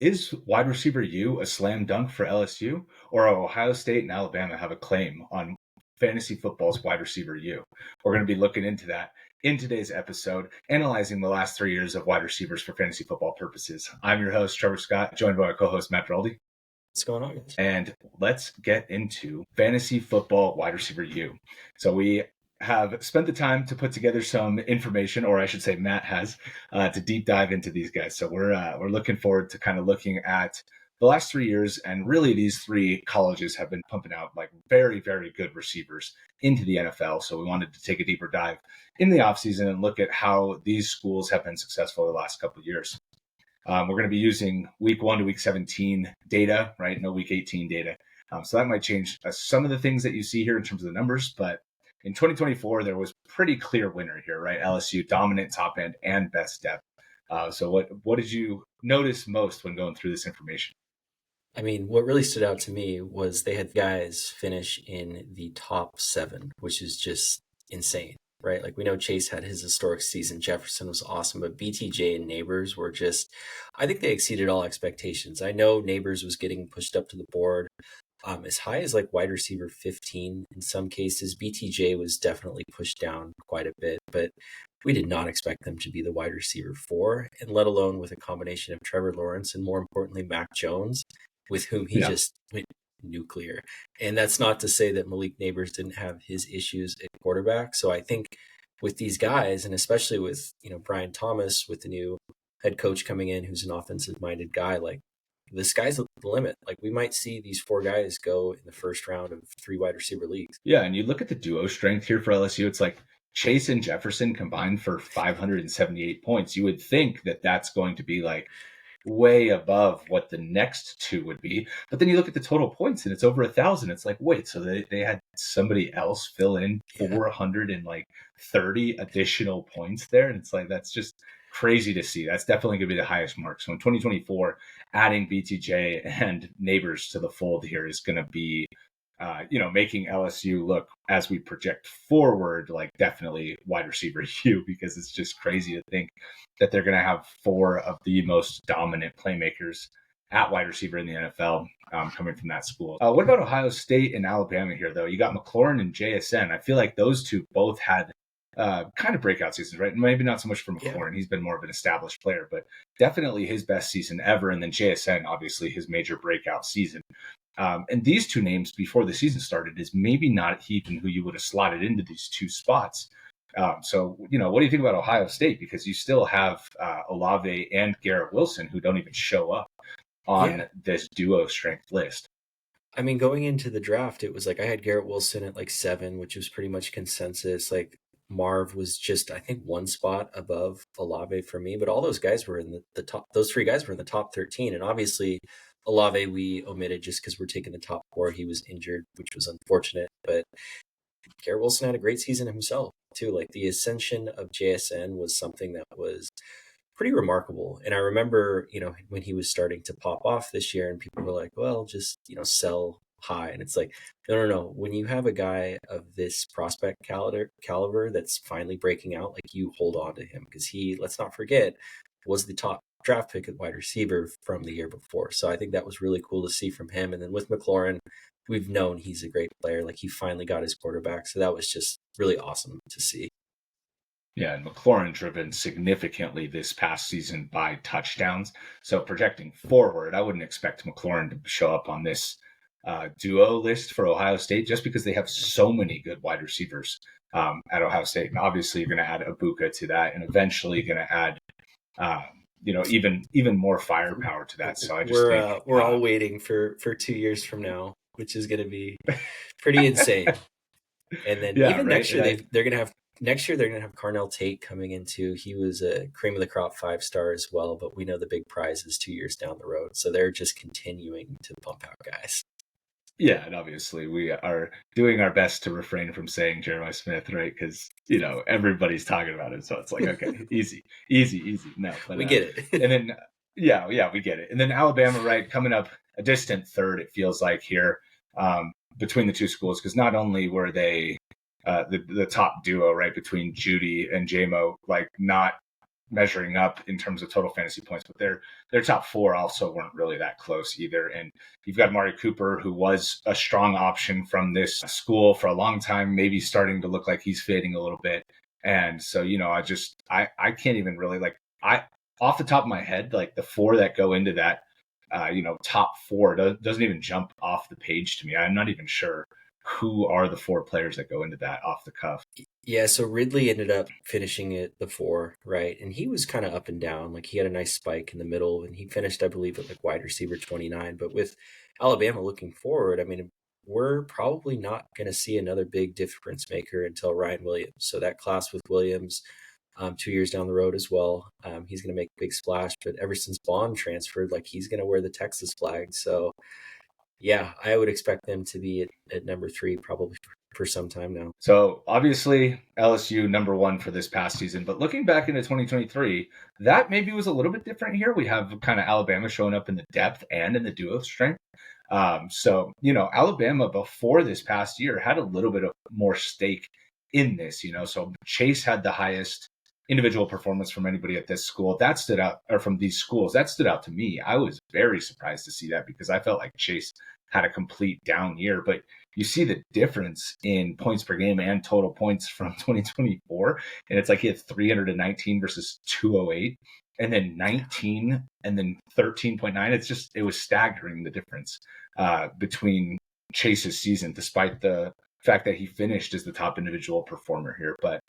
Is wide receiver U a slam dunk for LSU, or Ohio State and Alabama have a claim on fantasy football's wide receiver U? We're going to be looking into that in today's episode, analyzing the last 3 years of wide receivers for fantasy football purposes. I'm your host, Trevor Scott, joined by my co-host, Matt Giraldi. What's going on, guys? And let's get into fantasy football wide receiver U. So we have spent the time to put together some information, or I should say Matt has, to deep dive into these guys. So we're looking forward to kind of looking at the last 3 years, and really these three colleges have been pumping out like very, very good receivers into the NFL. So we wanted to take a deeper dive in the offseason and look at how these schools have been successful the last couple of years. We're going to be using week 1 to week 17 data, right? No week 18 data. So that might change some of the things that you see here in terms of the numbers, but in 2024, there was pretty clear winner here, right? LSU dominant top end and best depth. So what did you notice most when going through this information? I mean, what really stood out to me was they had guys finish in the top 7, which is just insane, right? Like we know Chase had his historic season. Jefferson was awesome, but BTJ and Neighbors were just, I think they exceeded all expectations. I know Neighbors was getting pushed up to the board as high as like wide receiver 15 in some cases. BTJ was definitely pushed down quite a bit, but we did not expect them to be the wide receiver 4, and let alone with a combination of Trevor Lawrence and more importantly, Mac Jones, with whom he just went nuclear. And that's not to say that Malik Neighbors didn't have his issues at quarterback. So I think with these guys, and especially with, Brian Thomas, with the new head coach coming in, who's an offensive minded guy, like the sky's the limit. Like we might see these 4 guys go in the first round of 3 wide receiver leagues. Yeah. And you look at the duo strength here for LSU, it's like Chase and Jefferson combined for 578 points. You would think that that's going to be like way above what the next 2 would be. But then you look at the total points and it's over 1,000. It's like, wait, so they had somebody else fill in 430 additional points there. And it's like, that's just crazy to see. That's definitely going to be the highest mark. So in 2024, adding BTJ and Neighbors to the fold here is going to be making LSU look, as we project forward, like definitely wide receiver U, because it's just crazy to think that they're going to have 4 of the most dominant playmakers at wide receiver in the NFL coming from that school. What about Ohio State and Alabama here, though? You got McLaurin and JSN. I feel like those 2 both had kind of breakout seasons, right? Maybe not so much for McLaurin. Yeah. He's been more of an established player, but definitely his best season ever. And then JSN, obviously his major breakout season. And these 2 names before the season started is maybe not even who you would have slotted into these 2 spots. So, what do you think about Ohio State? Because you still have Olave and Garrett Wilson who don't even show up on this duo strength list. I mean, going into the draft, it was like I had Garrett Wilson at like 7, which was pretty much consensus. Like Marv was just, I think, 1 spot above Olave for me, but all those guys were in the top. Those 3 guys were in the top 13, and obviously Olave we omitted just because we're taking the top 4. He was injured, which was unfortunate, but Garrett Wilson had a great season himself too. Like the ascension of JSN was something that was pretty remarkable. And I remember, when he was starting to pop off this year and people were like, well, just, sell high. And it's like, no. When you have a guy of this prospect caliber that's finally breaking out, like you hold on to him because he, let's not forget, was the top draft pick at wide receiver from the year before. So I think that was really cool to see from him. And then with McLaurin, we've known he's a great player. Like he finally got his quarterback. So that was just really awesome to see. Yeah, and McLaurin driven significantly this past season by touchdowns. So projecting forward, I wouldn't expect McLaurin to show up on this duo list for Ohio State just because they have so many good wide receivers at Ohio State. And obviously you're going to add Ibuka to that and eventually going to add even more firepower to that. So I just think we're all waiting for 2 years from now, which is going to be pretty insane. And then next year they're going to have Carnell Tate coming into. He was a cream of the crop 5-star as well, but we know the big prize is 2 years down the road. So they're just continuing to pump out guys. Yeah, and obviously we are doing our best to refrain from saying Jeremiah Smith, right? Because, everybody's talking about him. So it's like, okay, easy. No, but we get it. And then, we get it. And then Alabama, right, coming up a distant third, it feels like here between the 2 schools, because not only were they the top duo, right, between Jeudy and Jamo, like not measuring up in terms of total fantasy points, but their top four also weren't really that close either. And you've got Amari Cooper, who was a strong option from this school for a long time, maybe starting to look like he's fading a little bit. And so, I can't even really off the top of my head, like the four that go into that, top four doesn't even jump off the page to me. I'm not even sure who are the four players that go into that off the cuff. Yeah, so Ridley ended up finishing at the 4, right? And he was kind of up and down. Like he had a nice spike in the middle, and he finished, I believe, at like wide receiver 29. But with Alabama looking forward, I mean, we're probably not going to see another big difference maker until Ryan Williams. So that class with Williams, 2 years down the road as well, he's going to make a big splash. But ever since Bond transferred, like he's going to wear the Texas flag. So yeah, I would expect them to be at number 3 probably for some time now. So obviously LSU number 1 for this past season, but looking back into 2023, that maybe was a little bit different here. We have kind of Alabama showing up in the depth and in the duo strength. So, Alabama before this past year had a little bit of more stake in this, so Chase had the highest individual performance from anybody at this school. That stood out, or from these schools, that stood out to me. I was very surprised to see that because I felt like Chase had a complete down year, but you see the difference in points per game and total points from 2024. And it's like he had 319 versus 208 and then 19 and then 13.9. It was staggering, the difference between Chase's season, despite the fact that he finished as the top individual performer here. But,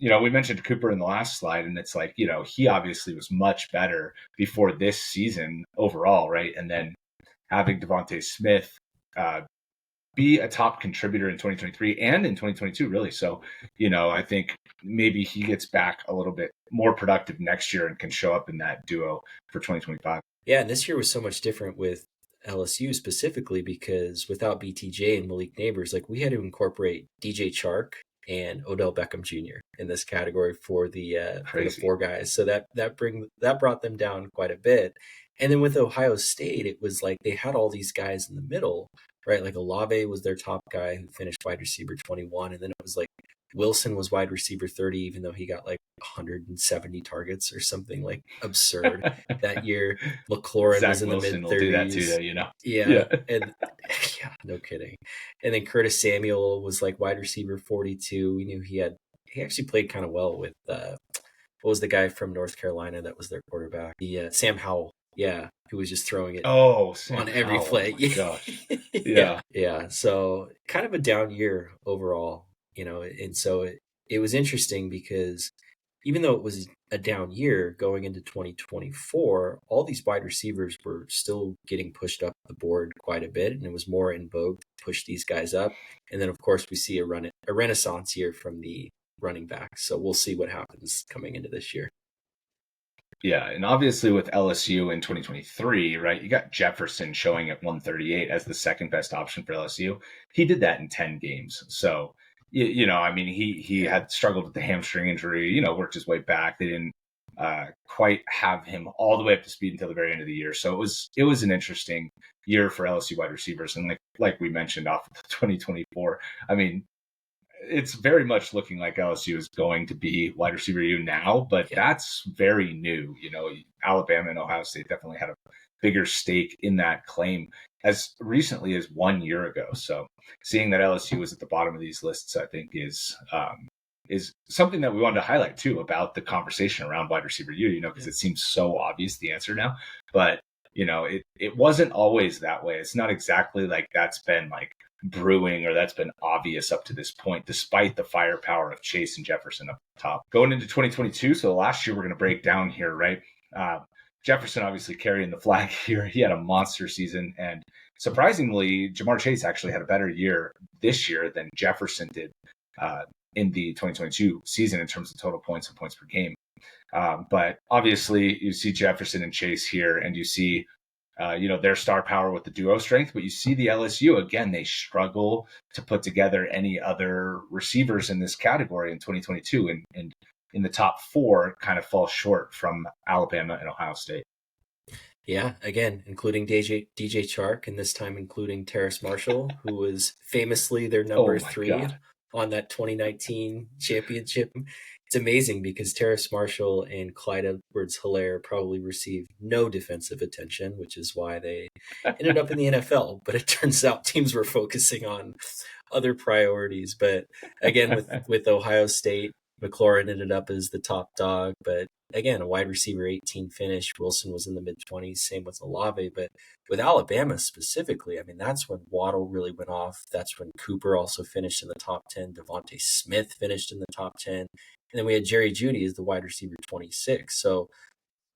we mentioned Cooper in the last slide, and it's like, he obviously was much better before this season overall, right? And then having DeVonta Smith be a top contributor in 2023 and in 2022, really. So, I think maybe he gets back a little bit more productive next year and can show up in that duo for 2025. Yeah, and this year was so much different with LSU specifically because without BTJ and Malik Neighbors, like we had to incorporate DJ Chark and Odell Beckham Jr. in this category for the 4 guys. So that brought them down quite a bit. And then with Ohio State, it was like they had all these guys in the middle, right? Like Olave was their top guy who finished wide receiver 21. And then it was like Wilson was wide receiver 30, even though he got like 170 targets or something like absurd that year. McLaurin was in the mid-30s. Will do that too, Yeah. And yeah, no kidding. And then Curtis Samuel was like wide receiver 42. We knew he actually played kind of well with what was the guy from North Carolina that was their quarterback? Sam Howell. Yeah, who was just throwing it on every play. Oh gosh. Yeah. Yeah. So kind of a down year overall, and so it was interesting because even though it was a down year going into 2024, all these wide receivers were still getting pushed up the board quite a bit, and it was more in vogue to push these guys up. And then, of course, we see a renaissance year from the running backs. So we'll see what happens coming into this year. Yeah, and obviously with LSU in 2023, right, you got Jefferson showing at 138 as the second best option for LSU. He did that in 10 games. So, he had struggled with the hamstring injury, worked his way back. They didn't quite have him all the way up to speed until the very end of the year. So it was an interesting year for LSU wide receivers. And like we mentioned off of 2024, it's very much looking like LSU is going to be wide receiver U now, but that's very new. Alabama and Ohio State definitely had a bigger stake in that claim as recently as 1 year ago. So seeing that LSU was at the bottom of these lists, I think is something that we wanted to highlight too about the conversation around wide receiver U, because it seems so obvious the answer now, but it wasn't always that way. It's not exactly like that's been like brewing or that's been obvious up to this point, despite the firepower of Chase and Jefferson up top. Going into 2022, so last year we're going to break down here, right? Jefferson obviously carrying the flag here. He had a monster season, and surprisingly, Jamar Chase actually had a better year this year than Jefferson did in the 2022 season in terms of total points and points per game. But obviously, you see Jefferson and Chase here, and you see their star power with the duo strength, but you see the LSU, again, they struggle to put together any other receivers in this category in 2022. And in the top 4 kind of fall short from Alabama and Ohio State. Yeah, again, including DJ Chark, and this time including Terrace Marshall, who was famously their number 3 on that 2019 championship it's amazing because Terrace Marshall and Clyde Edwards-Helaire probably received no defensive attention, which is why they ended up in the NFL. But it turns out teams were focusing on other priorities. But again, with Ohio State, McLaurin ended up as the top dog. But again, a wide receiver 18 finish. Wilson was in the mid-20s. Same with Olave. But with Alabama specifically, I mean, that's when Waddle really went off. That's when Cooper also finished in the top 10. DeVonta Smith finished in the top 10. And then we had Jeudy as the wide receiver 26. So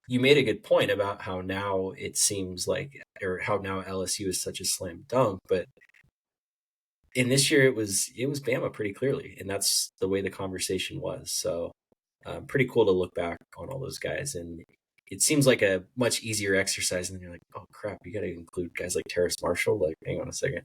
you made a good point about how now it seems like, or how now LSU is such a slam dunk. But in this year, it was Bama pretty clearly, and that's the way the conversation was. So pretty cool to look back on all those guys, and it seems like a much easier exercise. And then you're like, oh crap, you got to include guys like Terrace Marshall. Like, hang on a second.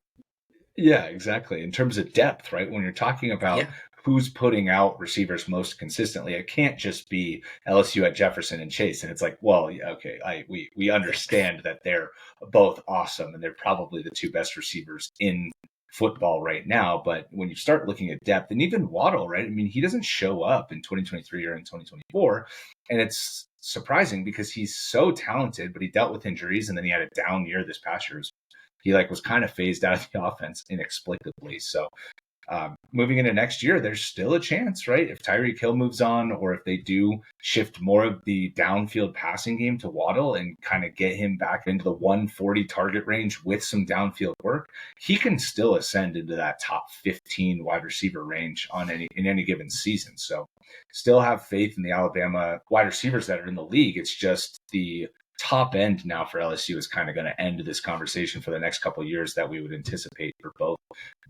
Yeah, exactly. In terms of depth, right? When you're talking about who's putting out receivers most consistently, it can't just be LSU at Jefferson and Chase. And it's like, well, okay, we understand that they're both awesome and they're probably the two best receivers in football right now. But when you start looking at depth, and even Waddle, right? I mean, he doesn't show up in 2023 or in 2024. And it's surprising because he's so talented, but he dealt with injuries and then he had a down year this past year. He was kind of phased out of the offense inexplicably. So moving into next year, there's still a chance, right? If Tyreek Hill moves on, or if they do shift more of the downfield passing game to Waddle and kind of get him back into the 140 target range with some downfield work, he can still ascend into that top 15 wide receiver range in any given season. So still have faith in the Alabama wide receivers that are in the league. It's just the top end now for LSU is kind of going to end this conversation for the next couple of years that we would anticipate for both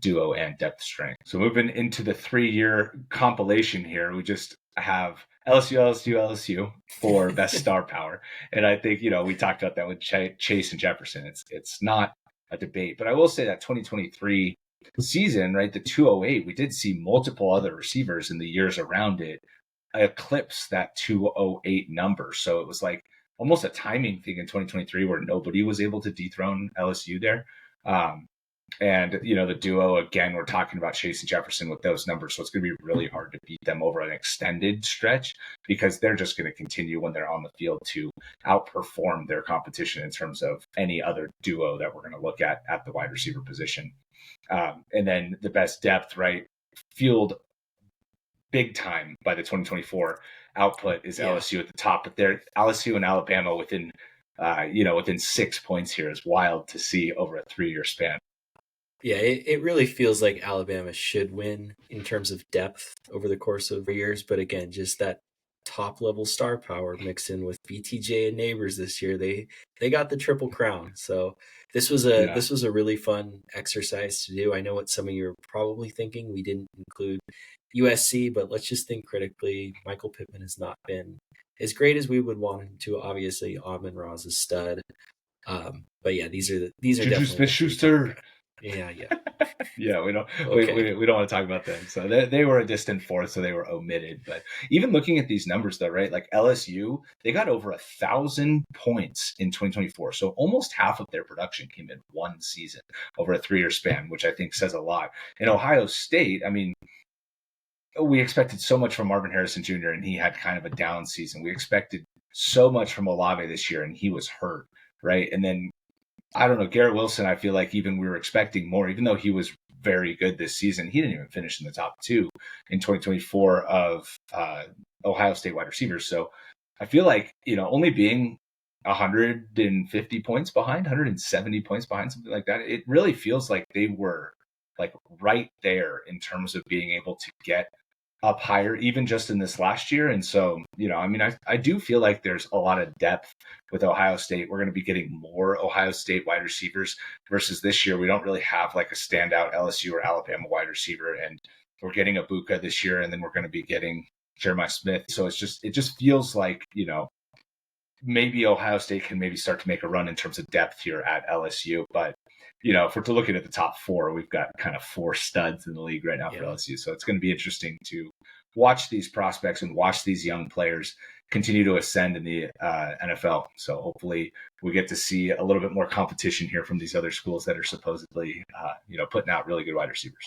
duo and depth strength. So moving into the 3-year compilation here, we just have LSU for best star power. And I think, we talked about that with Chase and Jefferson. It's not a debate, but I will say that 2023 season, right, the 208, we did see multiple other receivers in the years around it eclipse that 208 number. So it was like almost a timing thing in 2023 where nobody was able to dethrone LSU there. And, the duo, again, we're talking about Chase and Jefferson with those numbers. So it's going to be really hard to beat them over an extended stretch because they're just going to continue when they're on the field to outperform their competition in terms of any other duo that we're going to look at the wide receiver position. And then the best depth, right, fueled big time by the 2024 output is LSU at the top, but they're LSU and Alabama within 6 points here is wild to see over a 3-year span. Yeah, it really feels like Alabama should win in terms of depth over the course of years. But again, just that top level star power mixed in with BTJ and Neighbors this year, they got the triple crown. So this was a really fun exercise to do. I know what some of you are probably thinking. We didn't include USC, but let's just think critically. Michael Pittman has not been as great as we would want him to. Obviously, Amon-Ra's a stud. But yeah, these are definitely Smith-Schuster. Yeah. Yeah, we don't want to talk about them. So they were a distant fourth, so they were omitted. But even looking at these numbers, though, right? Like LSU, they got over 1,000 points in 2024. So almost half of their production came in one season over a 3-year span, which I think says a lot. In Ohio State, I mean, we expected so much from Marvin Harrison Jr., and he had kind of a down season. We expected so much from Olave this year, and he was hurt, right? And then I don't know, Garrett Wilson, I feel like even we were expecting more, even though he was very good this season. He didn't even finish in the top 2 in 2024 of Ohio State wide receivers. So I feel like, only being 150 points behind, 170 points behind, something like that, it really feels like they were like right there in terms of being able to get up higher, even just in this last year. And so, I do feel like there's a lot of depth with Ohio State. We're going to be getting more Ohio State wide receivers versus this year. We don't really have like a standout LSU or Alabama wide receiver. And we're getting Abuka this year, and then we're going to be getting Jeremiah Smith. So it just feels like, maybe Ohio State can maybe start to make a run in terms of depth here at LSU. But, if we're looking at the top 4, we've got kind of 4 studs in the league right now for LSU. So it's going to be interesting to watch these prospects and watch these young players continue to ascend in the NFL. So hopefully we get to see a little bit more competition here from these other schools that are supposedly, putting out really good wide receivers.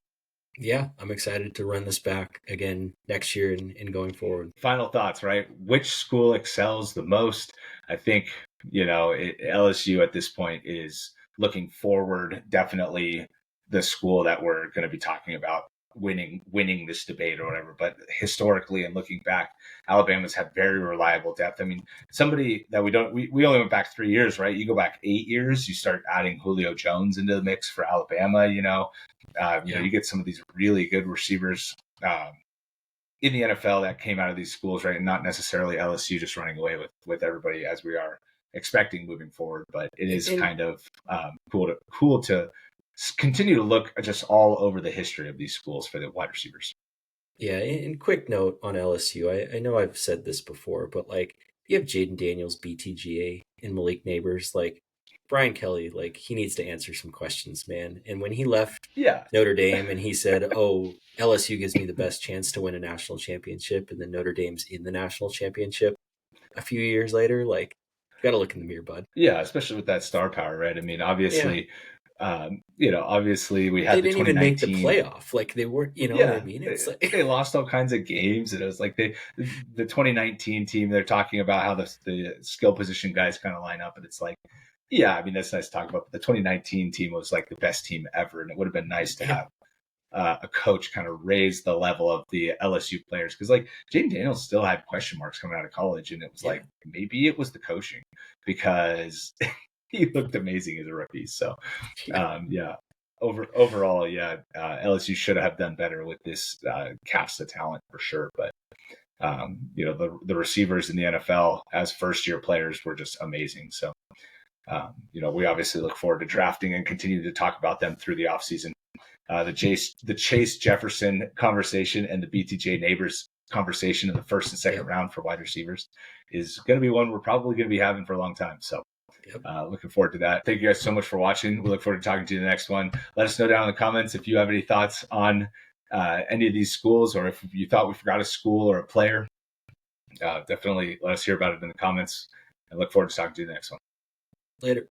Yeah, I'm excited to run this back again next year and going forward. Final thoughts, right? Which school excels the most? I think, LSU at this point is looking forward, definitely the school that we're going to be talking about winning this debate or whatever. But historically and looking back, Alabama's had very reliable depth. I mean, somebody that we only went back 3 years, right? You go back 8 years, you start adding Julio Jones into the mix for Alabama. You get some of these really good receivers. In the NFL that came out of these schools, right? And not necessarily LSU just running away with everybody as we are expecting moving forward. But it is kind of cool to continue to look just all over the history of these schools for the wide receivers. Yeah, and quick note on LSU. I know I've said this before, but like you have Jaden Daniels, BTGA, and Malik Neighbors. Like Brian Kelly, like he needs to answer some questions, man. And when he left Notre Dame and he said, "Oh, LSU gives me the best chance to win a national championship," and then Notre Dame's in the national championship a few years later, like you got to look in the mirror, bud. Yeah, especially with that star power, right? I mean, obviously. Obviously we had they didn't even make the playoff. Like they weren't, what I mean? It's like they lost all kinds of games, and it was like the 2019 team. They're talking about how the skill position guys kind of line up, and it's like, yeah, I mean that's nice to talk about. But the 2019 team was like the best team ever, and it would have been nice to have a coach kind of raise the level of the LSU players, because like Jaden Daniels still had question marks coming out of college, and it was like maybe it was the coaching, because he looked amazing as a rookie. So overall, LSU should have done better with this cast of talent for sure. But the receivers in the NFL as first year players were just amazing. So we obviously look forward to drafting and continue to talk about them through the offseason. The Chase Jefferson conversation and the BTJ Neighbors conversation in the first and second round for wide receivers is going to be one we're probably going to be having for a long time. So looking forward to that. Thank you guys so much for watching. We look forward to talking to you in the next one. Let us know down in the comments if you have any thoughts on any of these schools, or if you thought we forgot a school or a player. Definitely let us hear about it in the comments, and look forward to talking to you in the next one. Later.